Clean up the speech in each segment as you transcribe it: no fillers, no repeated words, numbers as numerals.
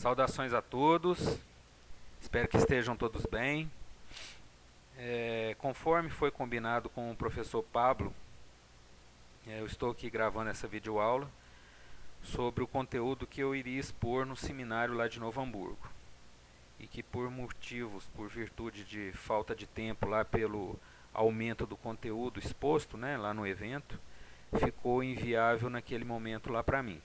Saudações a todos, espero que estejam todos bem. Conforme foi combinado com o professor Pablo, eu estou aqui gravando essa videoaula sobre o conteúdo que eu iria expor no seminário lá de Novo Hamburgo. E que por virtude de falta de tempo lá pelo aumento do conteúdo exposto, lá no evento, ficou inviável naquele momento lá para mim.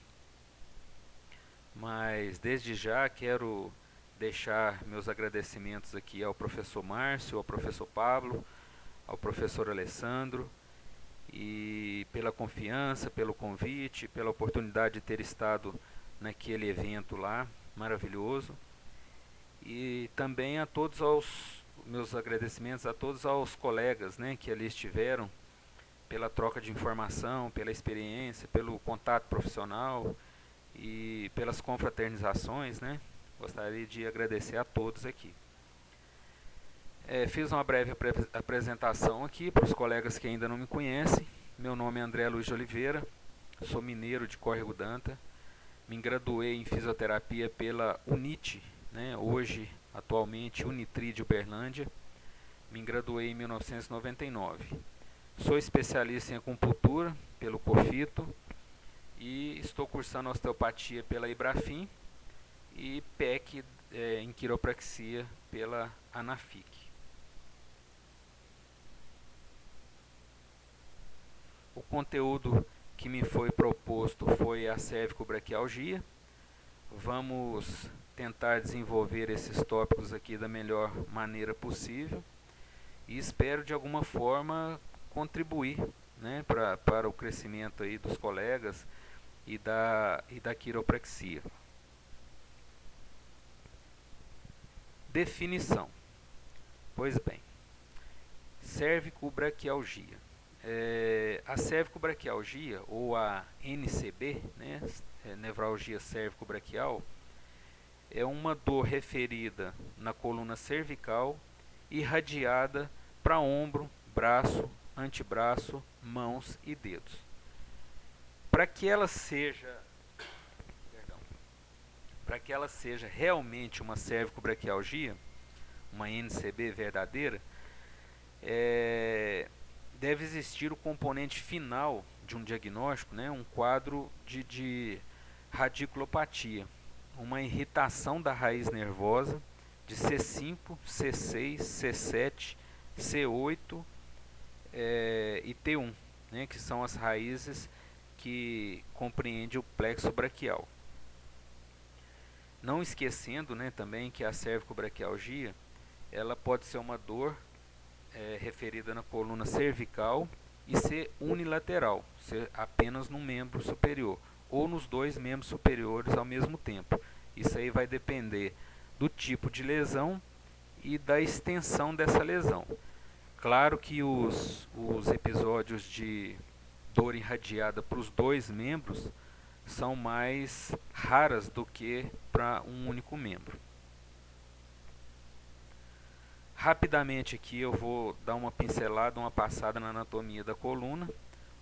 Mas desde já quero deixar meus agradecimentos aqui ao professor Márcio, ao professor Pablo, ao professor Alessandro, e pela confiança, pelo convite, pela oportunidade de ter estado naquele evento lá, maravilhoso. E também a todos meus agradecimentos a todos aos colegas, que ali estiveram, pela troca de informação, pela experiência, pelo contato profissional e pelas confraternizações, Gostaria de agradecer a todos aqui. Fiz uma breve apresentação aqui para os colegas que ainda não me conhecem. Meu nome é André Luiz de Oliveira, sou mineiro de Córrego d'Anta, me graduei em fisioterapia pela UNIT, hoje, atualmente, Unitri de Uberlândia, me graduei em 1999. Sou especialista em acupuntura pelo COFITO e estou cursando osteopatia pela Ibrafim e PEC em quiropraxia pela ANAFIC. O conteúdo que me foi proposto foi a cervicobraquialgia. Vamos tentar desenvolver esses tópicos aqui da melhor maneira possível e espero de alguma forma contribuir para o crescimento aí dos colegas e da quiropraxia. Definição. Pois bem, cervicobraquialgia. A cervicobraquialgia, ou a NCB, nevralgia cervicobraquial, é uma dor referida na coluna cervical irradiada para ombro, braço, antebraço, mãos e dedos. Para que ela seja realmente uma cervicobraquialgia, uma NCB verdadeira, deve existir o componente final de um diagnóstico, um quadro de radiculopatia, uma irritação da raiz nervosa de C5, C6, C7, C8 e T1, que são as raízes que compreendem o plexo braquial. Não esquecendo também que a cervicobraquialgia ela pode ser uma dor referida na coluna cervical e ser unilateral, ser apenas num membro superior ou nos dois membros superiores ao mesmo tempo. Isso aí vai depender do tipo de lesão e da extensão dessa lesão. Claro que os episódios de dor irradiada para os dois membros são mais raras do que para um único membro. Rapidamente aqui eu vou dar uma pincelada, uma passada na anatomia da coluna,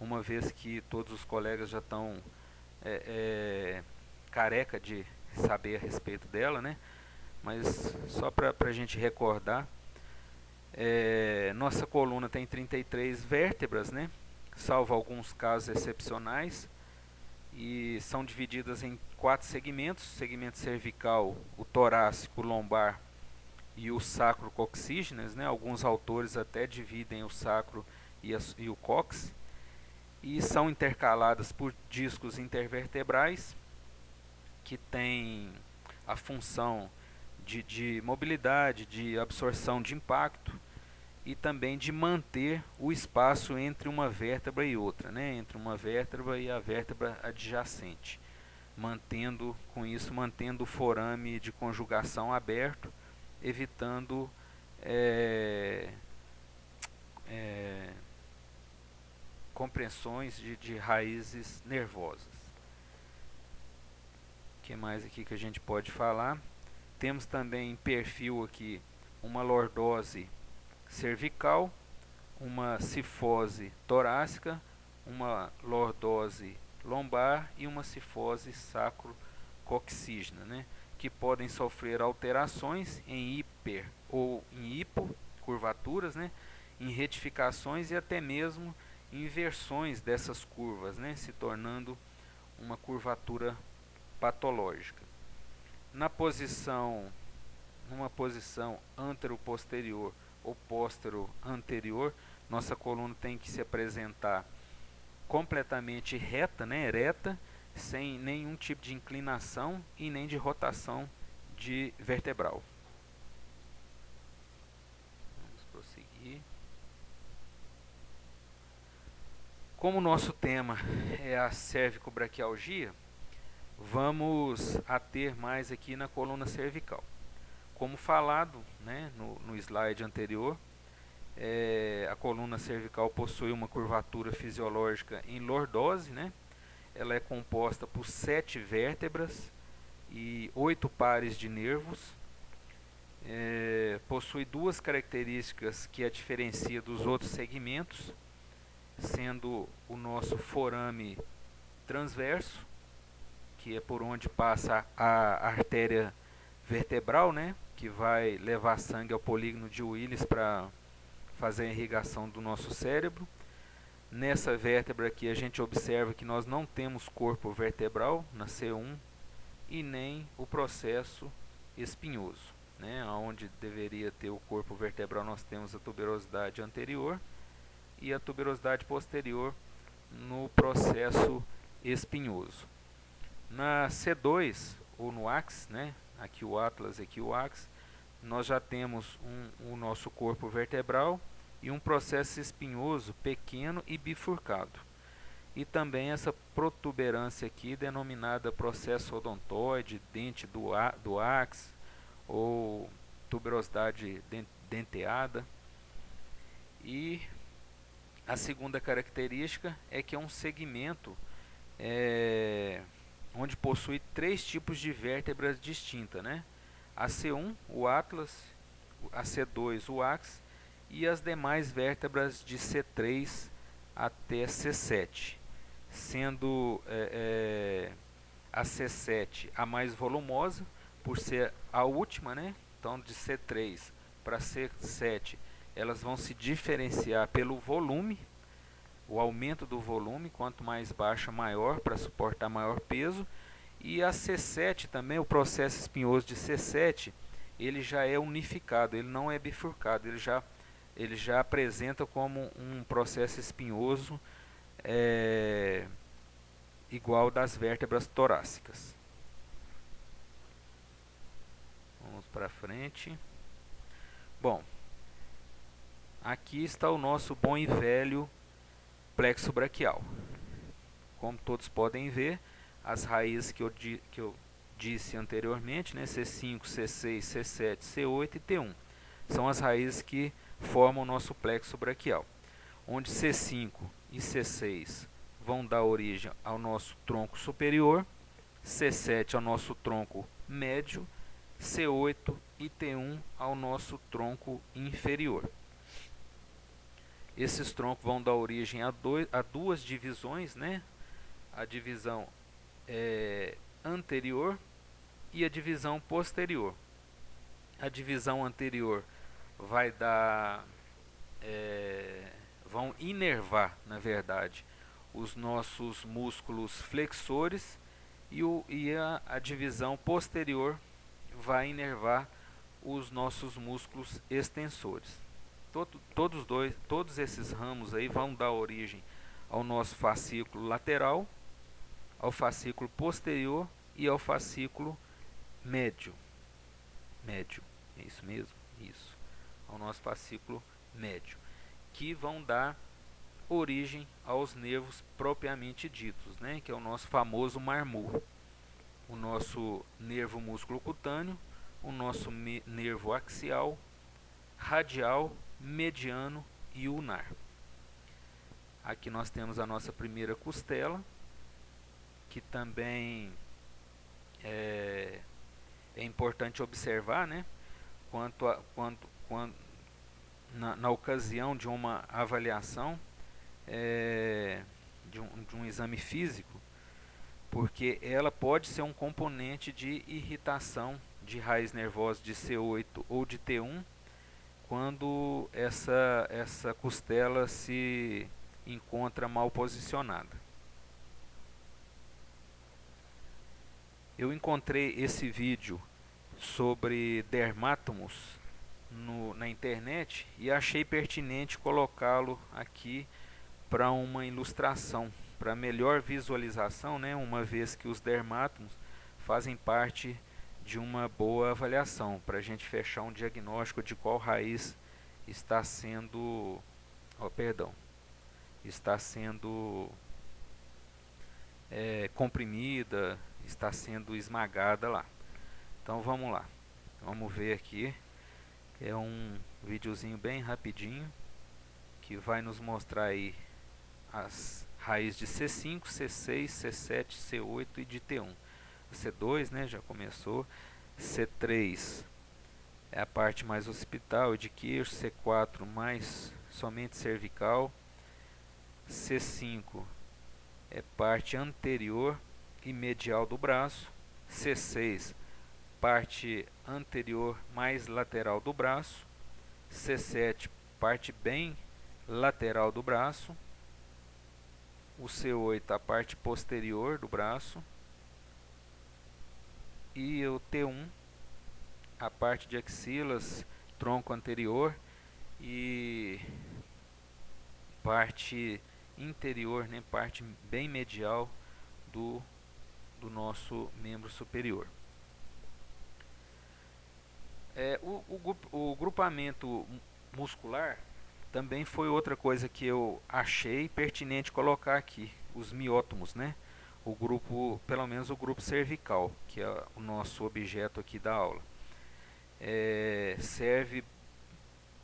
uma vez que todos os colegas já estão careca de saber a respeito dela, mas só para a gente recordar, nossa coluna tem 33 vértebras, salvo alguns casos excepcionais, e são divididas em 4 segmentos: segmento cervical, o torácico, o lombar e o sacro-coxígenes, Alguns autores até dividem o sacro e o cóccix, e são intercaladas por discos intervertebrais que têm a função de mobilidade, de absorção de impacto e também de manter o espaço entre uma vértebra e outra, entre uma vértebra e a vértebra adjacente, mantendo o forame de conjugação aberto, evitando compressões de raízes nervosas. O que mais aqui que a gente pode falar? Temos também em perfil aqui uma lordose cervical, uma cifose torácica, uma lordose lombar e uma cifose sacro-coxígena, que podem sofrer alterações em hiper ou em hipocurvaturas, né, em retificações e até mesmo inversões dessas curvas, né, se tornando uma curvatura patológica. Numa posição antero-posterior ou póstero-anterior, nossa coluna tem que se apresentar completamente reta, né, ereta, sem nenhum tipo de inclinação e nem de rotação de vertebral. Vamos prosseguir. Como o nosso tema é a cervicobraquialgia, vamos ater mais aqui na coluna cervical. Como falado, né, no slide anterior, a coluna cervical possui uma curvatura fisiológica em lordose, né? Ela é composta por 7 vértebras e 8 pares de nervos. Possui duas características que a diferencia dos outros segmentos, sendo o nosso forame transverso, que é por onde passa a artéria vertebral, né, que vai levar sangue ao polígono de Willis para fazer a irrigação do nosso cérebro. Nessa vértebra aqui a gente observa que nós não temos corpo vertebral na C1 e nem o processo espinhoso, né, onde deveria ter o corpo vertebral. Nós temos a tuberosidade anterior e a tuberosidade posterior no processo espinhoso. Na C2 ou no axis, né, aqui o atlas, aqui o axis, nós já temos o nosso corpo vertebral e um processo espinhoso pequeno e bifurcado. E também essa protuberância aqui, denominada processo odontoide, dente do axis, ou tuberosidade denteada. E a segunda característica é que é um segmento onde possui 3 tipos de vértebras distintas, né? A C1, o atlas, a C2, o axis, e as demais vértebras de C3 até C7, sendo a C7 a mais volumosa, por ser a última, né? Então de C3 para C7 elas vão se diferenciar pelo volume, o aumento do volume, quanto mais baixa, maior, para suportar maior peso. E a C7 também, o processo espinhoso de C7, ele já é unificado, ele não é bifurcado, ele já apresenta como um processo espinhoso igual das vértebras torácicas. Vamos para frente. Bom, aqui está o nosso bom e velho plexo braquial. Como todos podem ver, as raízes que eu disse anteriormente, né, C5, C6, C7, C8 e T1, são as raízes que formam o nosso plexo braquial, onde C5 e C6 vão dar origem ao nosso tronco superior, C7 ao nosso tronco médio, C8 e T1 ao nosso tronco inferior. Esses troncos vão dar origem a duas divisões, né? A divisão anterior e a divisão posterior. A divisão anterior vai dar, vão inervar, na verdade, os nossos músculos flexores, e a divisão posterior vai inervar os nossos músculos extensores. Todos esses ramos aí vão dar origem ao nosso fascículo lateral, ao fascículo posterior e ao fascículo médio. Médio, é isso mesmo? Isso. Ao nosso fascículo médio, que vão dar origem aos nervos propriamente ditos, né? Que é o nosso famoso marmor. O nosso nervo músculo cutâneo, o nosso nervo axial, radial, mediano e ulnar. Aqui nós temos a nossa primeira costela, que também é importante observar, né? Na ocasião de uma avaliação de um exame físico, porque ela pode ser um componente de irritação de raiz nervosa de C8 ou de T1 quando essa costela se encontra mal posicionada. Eu encontrei esse vídeo sobre dermátomos na internet e achei pertinente colocá-lo aqui para uma ilustração, para melhor visualização, né, uma vez que os dermátomos fazem parte de uma boa avaliação, para a gente fechar um diagnóstico de qual raiz está sendo, está sendo comprimida, está sendo esmagada lá. Então vamos lá, vamos ver aqui. É um videozinho bem rapidinho que vai nos mostrar aí as raízes de C5, C6, C7, C8 e de T1. C2, né, já começou. C3 é a parte mais occipital e de queixo. C4 mais somente cervical. C5 é parte anterior e medial do braço. C6 parte anterior mais lateral do braço. C7 parte bem lateral do braço. O C8 a parte posterior do braço. E o T1 a parte de axilas, tronco anterior e parte interior, né, parte bem medial do nosso membro superior. O grupamento muscular também foi outra coisa que eu achei pertinente colocar aqui, os miótomos, né? O grupo, pelo menos o grupo cervical, que é o nosso objeto aqui da aula.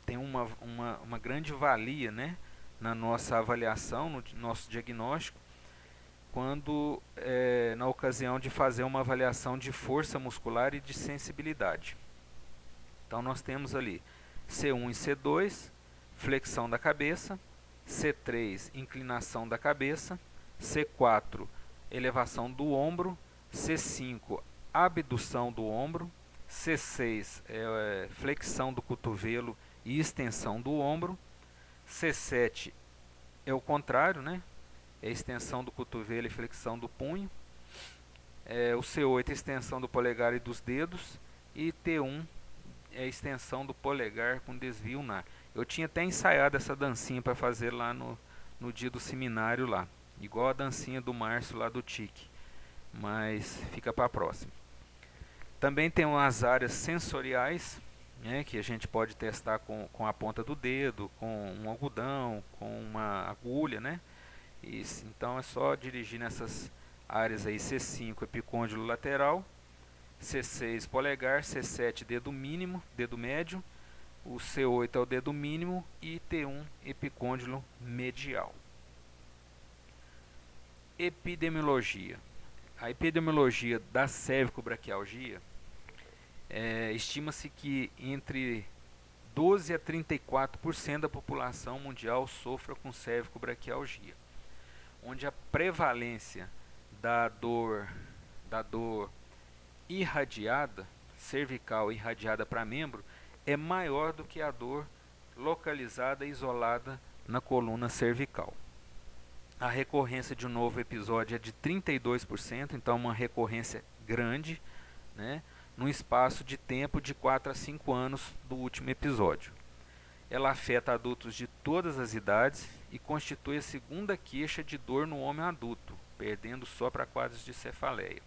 Tem uma grande valia, né, na nossa avaliação, no nosso diagnóstico, quando na ocasião de fazer uma avaliação de força muscular e de sensibilidade. Então nós temos ali C1 e C2, flexão da cabeça, C3, inclinação da cabeça, C4, elevação do ombro, C5, abdução do ombro, C6, flexão do cotovelo e extensão do ombro, C7 é o contrário, né? É extensão do cotovelo e flexão do punho, o C8 é extensão do polegar e dos dedos, e T1 é a extensão do polegar com desvio ulnar. Eu tinha até ensaiado essa dancinha para fazer lá no dia do seminário lá, igual a dancinha do Márcio lá do TIC, mas fica para a próxima. Também tem umas áreas sensoriais, né, que a gente pode testar com a ponta do dedo, com um algodão, com uma agulha, né? Então é só dirigir nessas áreas aí. C5 epicôndilo lateral, C6 polegar, C7 dedo mínimo, dedo médio, o C8 é o dedo mínimo e T1 epicôndilo medial. Epidemiologia. A epidemiologia da cervicobraquialgia, estima-se que entre 12 a 34% da população mundial sofra com cervicobraquialgia, onde a prevalência da dor irradiada, cervical irradiada para membro, é maior do que a dor localizada e isolada na coluna cervical. A recorrência de um novo episódio é de 32%, então uma recorrência grande, né, num espaço de tempo de 4 a 5 anos do último episódio. Ela afeta adultos de todas as idades e constitui a segunda queixa de dor no homem adulto, perdendo só para quadros de cefaleia.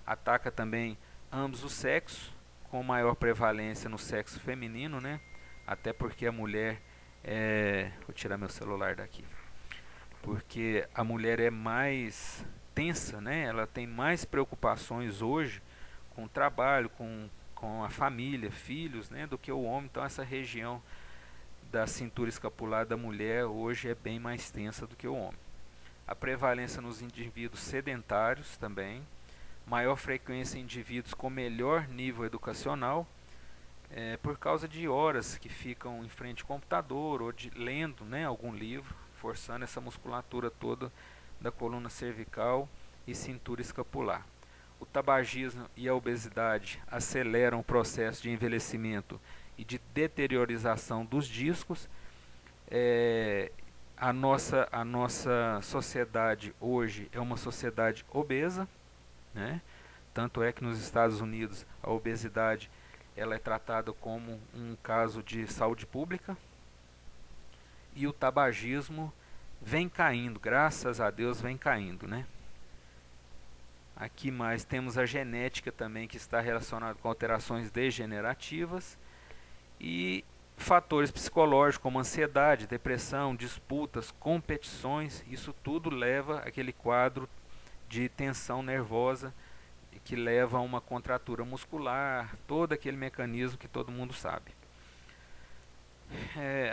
Ataca também ambos os sexos, com maior prevalência no sexo feminino, né? Até porque a mulher vou tirar meu celular daqui. Porque a mulher é mais tensa, né? Ela tem mais preocupações hoje com o trabalho, com a família, filhos, né, do que o homem. Então essa região da cintura escapular da mulher hoje é bem mais tensa do que o homem. A prevalência nos indivíduos sedentários também, maior frequência em indivíduos com melhor nível educacional, por causa de horas que ficam em frente ao computador ou lendo, né, algum livro, forçando essa musculatura toda da coluna cervical e cintura escapular. O tabagismo e a obesidade aceleram o processo de envelhecimento e de deteriorização dos discos. A nossa sociedade hoje é uma sociedade obesa, né? Tanto é que nos Estados Unidos a obesidade ela é tratada como um caso de saúde pública, e o tabagismo vem caindo, graças a Deus vem caindo, né? Aqui mais temos a genética também, que está relacionada com alterações degenerativas, e fatores psicológicos como ansiedade, depressão, disputas, competições. Isso tudo leva àquele quadro de tensão nervosa que leva a uma contratura muscular, todo aquele mecanismo que todo mundo sabe.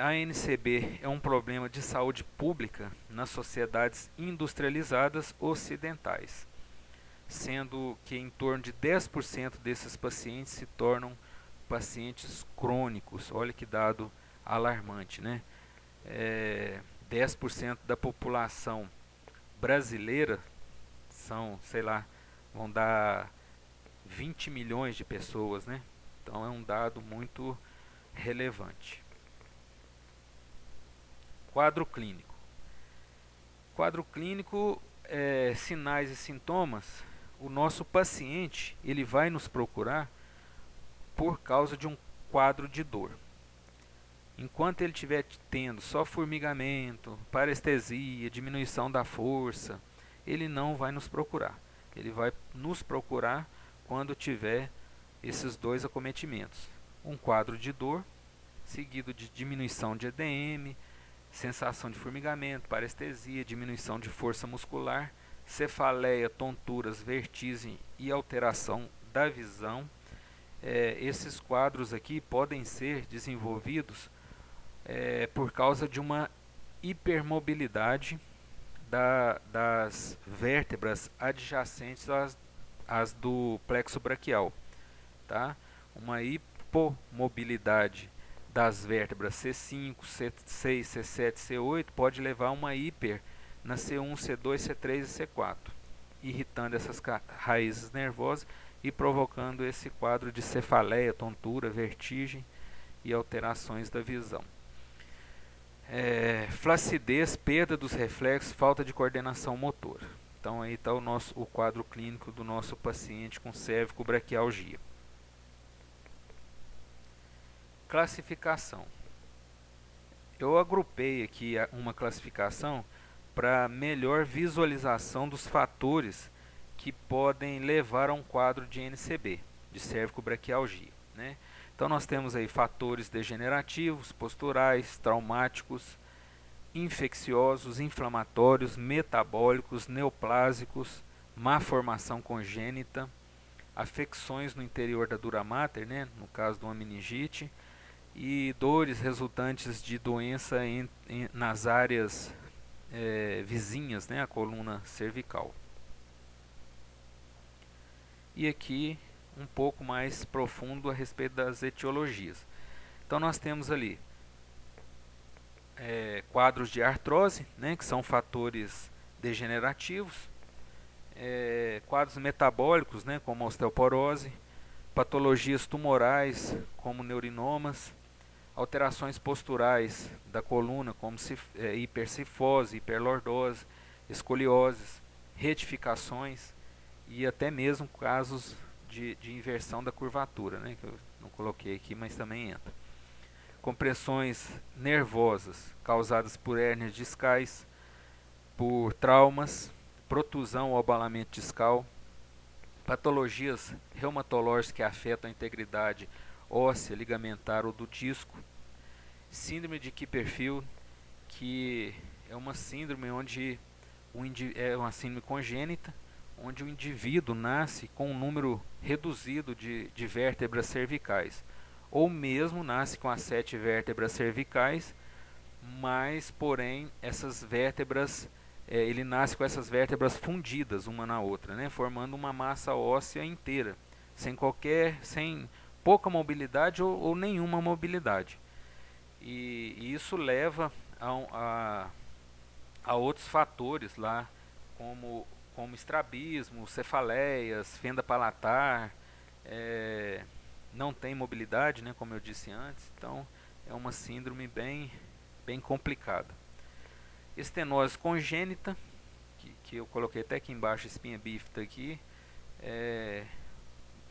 A NCB é um problema de saúde pública nas sociedades industrializadas ocidentais, sendo que em torno de 10% desses pacientes se tornam pacientes crônicos. Olha que dado alarmante, né? 10% da população brasileira são, sei lá, vão dar 20 milhões de pessoas, né? Então é um dado muito relevante. Quadro clínico. Quadro clínico, sinais e sintomas. O nosso paciente ele vai nos procurar por causa de um quadro de dor. Enquanto ele estiver tendo só formigamento, parestesia, diminuição da força, ele não vai nos procurar. Ele vai nos procurar quando tiver esses dois acometimentos. Um quadro de dor, seguido de diminuição de EDM, sensação de formigamento, parestesia, diminuição de força muscular, cefaleia, tonturas, vertigem e alteração da visão. Esses quadros aqui podem ser desenvolvidos por causa de uma hipermobilidade das vértebras adjacentes às do plexo braquial, tá? Uma hipomobilidade das vértebras C5, C6, C7, C8 pode levar a uma hiper na C1, C2, C3 e C4, irritando essas raízes nervosas e provocando esse quadro de cefaleia, tontura, vertigem e alterações da visão. Flacidez, perda dos reflexos, falta de coordenação motora. Então aí está o quadro clínico do nosso paciente com cérvico-braquialgia. Classificação. Eu agrupei aqui uma classificação para melhor visualização dos fatores que podem levar a um quadro de NCB, de cérvico-braquialgia, né? Então nós temos aí fatores degenerativos, posturais, traumáticos, infecciosos, inflamatórios, metabólicos, neoplásicos, má formação congênita, afecções no interior da dura mater, né, no caso de uma meningite, e dores resultantes de doença nas áreas vizinhas, né, à coluna cervical. E aqui um pouco mais profundo a respeito das etiologias. Então nós temos ali quadros de artrose, né, que são fatores degenerativos, quadros metabólicos, né, como osteoporose, patologias tumorais, como neurinomas, alterações posturais da coluna, como hipercifose, hiperlordose, escolioses, retificações e até mesmo casos de inversão da curvatura, né, que eu não coloquei aqui, mas também entra. Compressões nervosas causadas por hérnias discais, por traumas, protusão ou abalamento discal, patologias reumatológicas que afetam a integridade óssea, ligamentar ou do disco, síndrome de Kieper-Field, que é uma síndrome onde é uma síndrome congênita, onde o indivíduo nasce com um número reduzido de vértebras cervicais, ou mesmo nasce com as 7 vértebras cervicais, mas porém essas vértebras, ele nasce com essas vértebras fundidas uma na outra, né, formando uma massa óssea inteira, sem pouca mobilidade ou nenhuma mobilidade. E isso leva a outros fatores lá, como como estrabismo, cefaleias, fenda palatar, não tem mobilidade, né, como eu disse antes, então é uma síndrome bem complicada. Estenose congênita, que eu coloquei até aqui embaixo, espinha bífida aqui,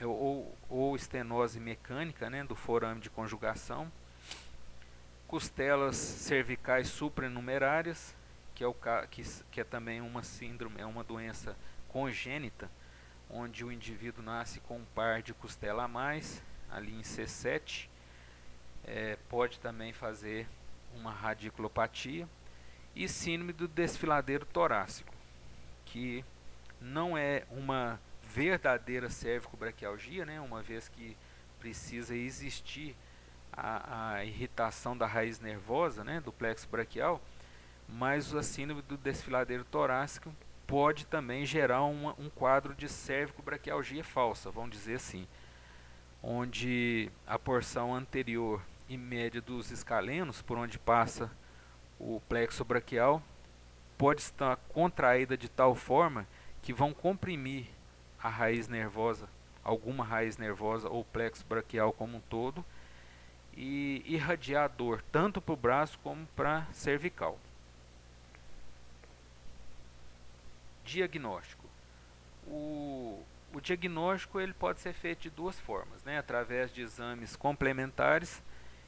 ou estenose mecânica, né, do forame de conjugação. Costelas cervicais supranumerárias, que é também uma síndrome, é uma doença congênita, onde o indivíduo nasce com um par de costela a mais, ali em C7, pode também fazer uma radiculopatia. E síndrome do desfiladeiro torácico, que não é uma verdadeira cervicobraquialgia, né, uma vez que precisa existir a irritação da raiz nervosa, né, do plexo braquial, mas a síndrome do desfiladeiro torácico pode também gerar um quadro de cervicobraquialgia falsa, vamos dizer assim, onde a porção anterior e média dos escalenos, por onde passa o plexo braquial, pode estar contraída de tal forma que vão comprimir a raiz nervosa, alguma raiz nervosa ou plexo braquial como um todo, e irradiar dor tanto para o braço como para a cervical. Diagnóstico. O diagnóstico ele pode ser feito de duas formas, né? Através de exames complementares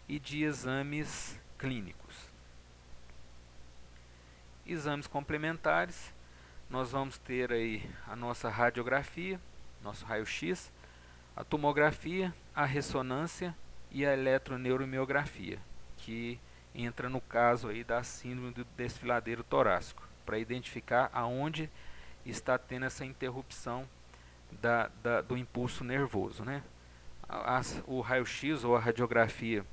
e de exames clínicos. Exames complementares, nós vamos ter aí a nossa radiografia, nosso raio-x, a tomografia, a ressonância e a eletroneuromiografia, que entra no caso aí da síndrome do desfiladeiro torácico, para identificar aonde está tendo essa interrupção do impulso nervoso, né? O raio-x ou a radiografia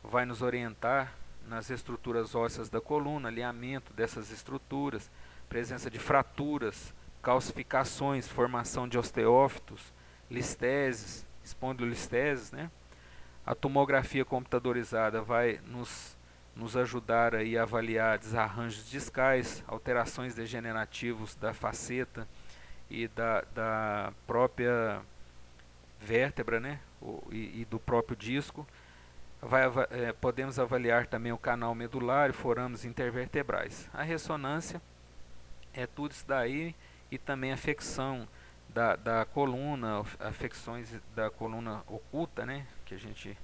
vai nos orientar nas estruturas ósseas da coluna, alinhamento dessas estruturas, presença de fraturas, calcificações, formação de osteófitos, listeses, espondilolisteses, né? A tomografia computadorizada vai nos ajudar aí a avaliar desarranjos discais, alterações degenerativas da faceta e da própria vértebra, né? E do próprio disco. Podemos avaliar também o canal medular e forames intervertebrais. A ressonância é tudo isso daí e também a afecção da coluna, afecções da coluna oculta, né, que a gente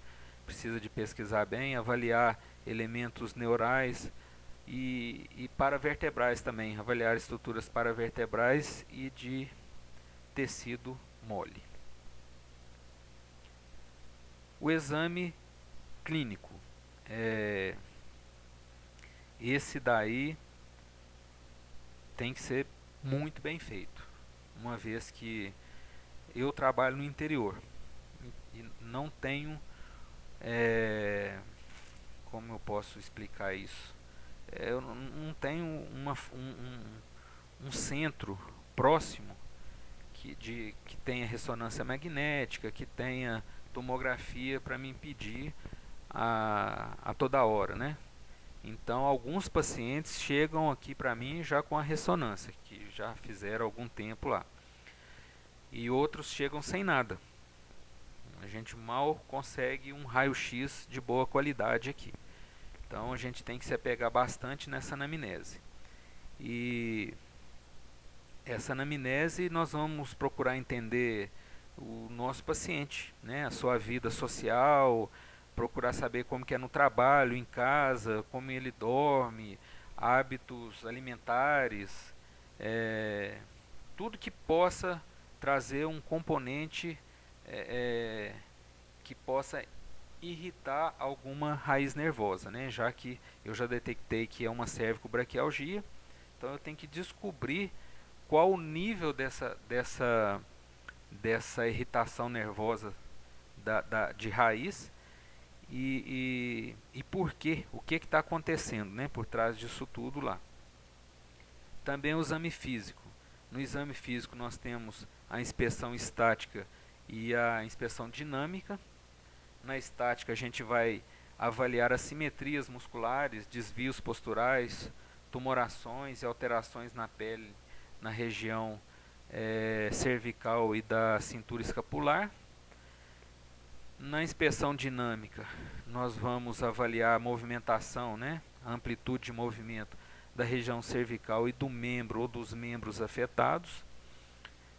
precisa de pesquisar bem, avaliar elementos neurais e paravertebrais também, avaliar estruturas paravertebrais e de tecido mole. O exame clínico, esse daí tem que ser muito bem feito, uma vez que eu trabalho no interior e não tenho, como eu posso explicar isso, eu não tenho um centro próximo que tenha ressonância magnética, que tenha tomografia para me impedir a toda hora, né? Então, alguns pacientes chegam aqui para mim já com a ressonância, que já fizeram algum tempo lá. E outros chegam sem nada. A gente mal consegue um raio-x de boa qualidade aqui. Então, a gente tem que se apegar bastante nessa anamnese. E essa anamnese nós vamos procurar entender o nosso paciente, né? A sua vida social, procurar saber como que é no trabalho, em casa, como ele dorme, hábitos alimentares, tudo que possa trazer um componente que possa irritar alguma raiz nervosa, né? Já que eu já detectei que é uma cervicobraquialgia, então eu tenho que descobrir qual o nível dessa irritação nervosa de raiz e por quê, o que está acontecendo, né, por trás disso tudo lá. Também o exame físico. No exame físico nós temos a inspeção estática e a inspeção dinâmica. Na estática a gente vai avaliar assimetrias musculares, desvios posturais, tumorações e alterações na pele na região cervical e da cintura escapular. Na inspeção dinâmica, nós vamos avaliar a movimentação, né, a amplitude de movimento da região cervical e do membro ou dos membros afetados.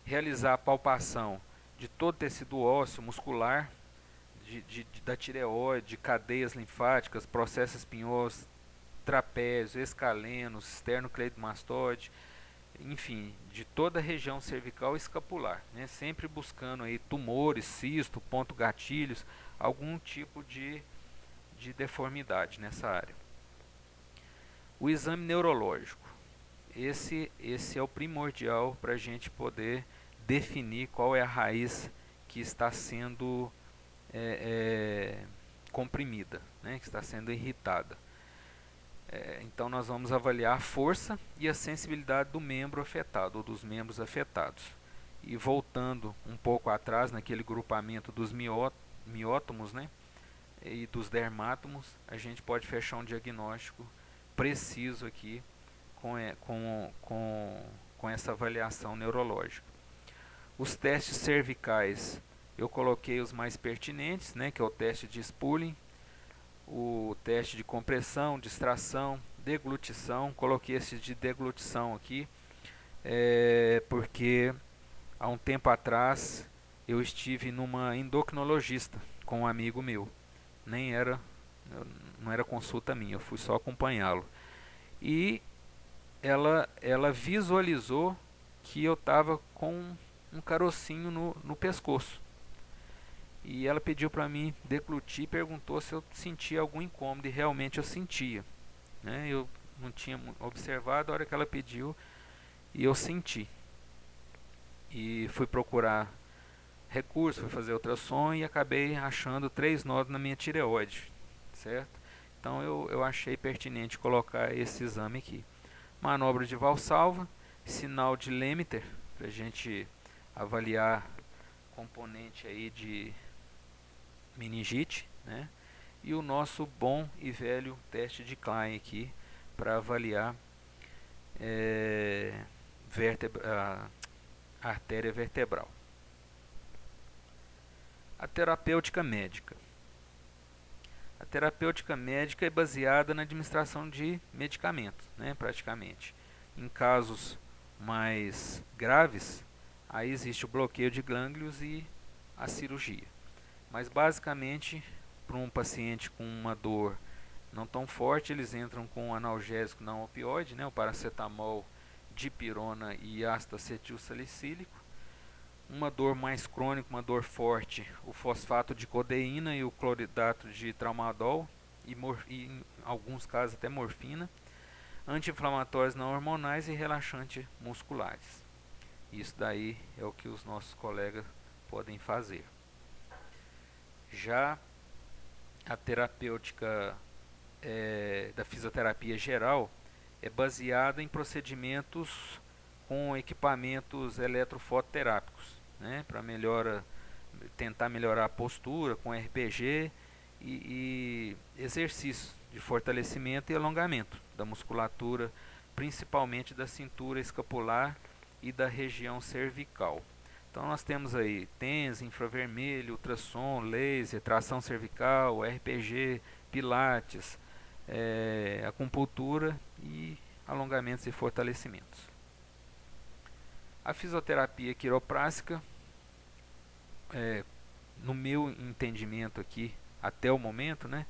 Realizar a palpação de todo o tecido ósseo, muscular, da tireoide, cadeias linfáticas, processos espinhosos, trapézio, escaleno, esternocleidomastoide, enfim, de toda a região cervical e escapular, né? Sempre buscando aí tumores, cisto, ponto gatilhos, algum tipo de deformidade nessa área. O exame neurológico, esse é o primordial para a gente poder definir qual é a raiz que está sendo comprimida, né? Que está sendo irritada. Então nós vamos avaliar a força e a sensibilidade do membro afetado ou dos membros afetados. E voltando um pouco atrás naquele grupamento dos miótomos, né, e dos dermátomos, a gente pode fechar um diagnóstico preciso aqui com essa avaliação neurológica. Os testes cervicais, eu coloquei os mais pertinentes, né, que é o teste de Spulling, o teste de compressão, distração, deglutição. Coloquei esse de deglutição aqui porque há um tempo atrás eu estive numa endocrinologista com um amigo meu. Não era consulta minha, eu fui só acompanhá-lo. E ela visualizou que eu estava com um carocinho no pescoço. E ela pediu para mim deglutir e perguntou se eu sentia algum incômodo, e realmente eu sentia, né? Eu não tinha observado, a hora que ela pediu, e eu senti. E fui procurar recurso, fui fazer ultrassom e acabei achando 3 nódulos na minha tireoide, certo? Então eu achei pertinente colocar esse exame aqui. Manobra de Valsalva, sinal de Lemaitre, para a gente avaliar componente aí de meningite, né? E o nosso bom e velho teste de Klein aqui para avaliar a artéria vertebral. A terapêutica médica. A terapêutica médica é baseada na administração de medicamentos, né, praticamente. Em casos mais graves, aí existe o bloqueio de gânglios e a cirurgia. Mas basicamente, para um paciente com uma dor não tão forte, eles entram com um analgésico não opioide, né, o paracetamol, dipirona e ácido acetil salicílico. Uma dor mais crônica, uma dor forte, o fosfato de codeína e o cloridato de tramadol e em alguns casos até morfina. Anti-inflamatórios não hormonais e relaxantes musculares. Isso daí é o que os nossos colegas podem fazer. Já a terapêutica da fisioterapia geral é baseada em procedimentos com equipamentos eletrofototerápicos, né, para tentar melhorar a postura com RPG e exercícios de fortalecimento e alongamento da musculatura, principalmente da cintura escapular e da região cervical. Então nós temos aí TENS, infravermelho, ultrassom, laser, tração cervical, RPG, pilates, acupuntura e alongamentos e fortalecimentos. A fisioterapia quiroprática, no meu entendimento aqui, até o momento, né,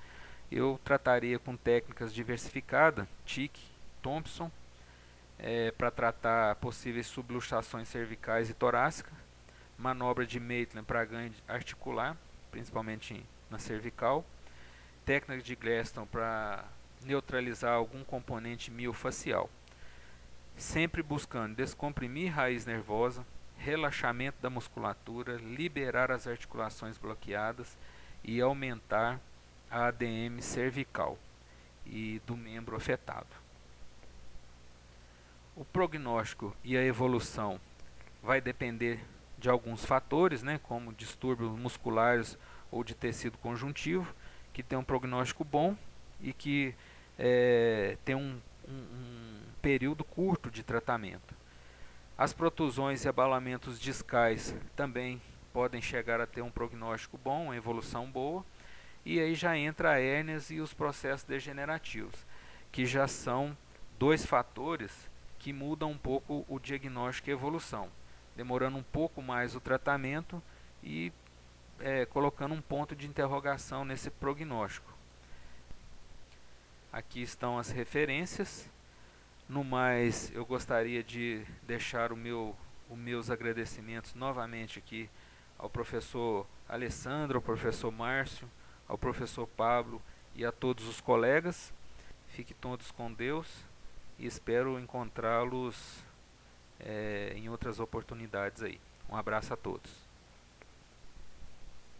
eu trataria com técnicas diversificadas, TIC, Thompson, para tratar possíveis subluxações cervicais e torácicas, manobra de Maitland para ganho articular, principalmente na cervical, técnica de Glaston para neutralizar algum componente miofacial, sempre buscando descomprimir raiz nervosa, relaxamento da musculatura, liberar as articulações bloqueadas e aumentar a ADM cervical e do membro afetado. O prognóstico e a evolução vai depender de alguns fatores, né, como distúrbios musculares ou de tecido conjuntivo, que tem um prognóstico bom e que tem um período curto de tratamento. As protusões e abalamentos discais também podem chegar a ter um prognóstico bom, uma evolução boa. E aí já entra a hérnias e os processos degenerativos, que já são dois fatores que mudam um pouco o diagnóstico e evolução, demorando um pouco mais o tratamento e colocando um ponto de interrogação nesse prognóstico. Aqui estão as referências. No mais, eu gostaria de deixar os meus agradecimentos novamente aqui ao professor Alessandro, ao professor Márcio, ao professor Pablo e a todos os colegas. Fiquem todos com Deus e espero encontrá-los em outras oportunidades aí. Um abraço a todos.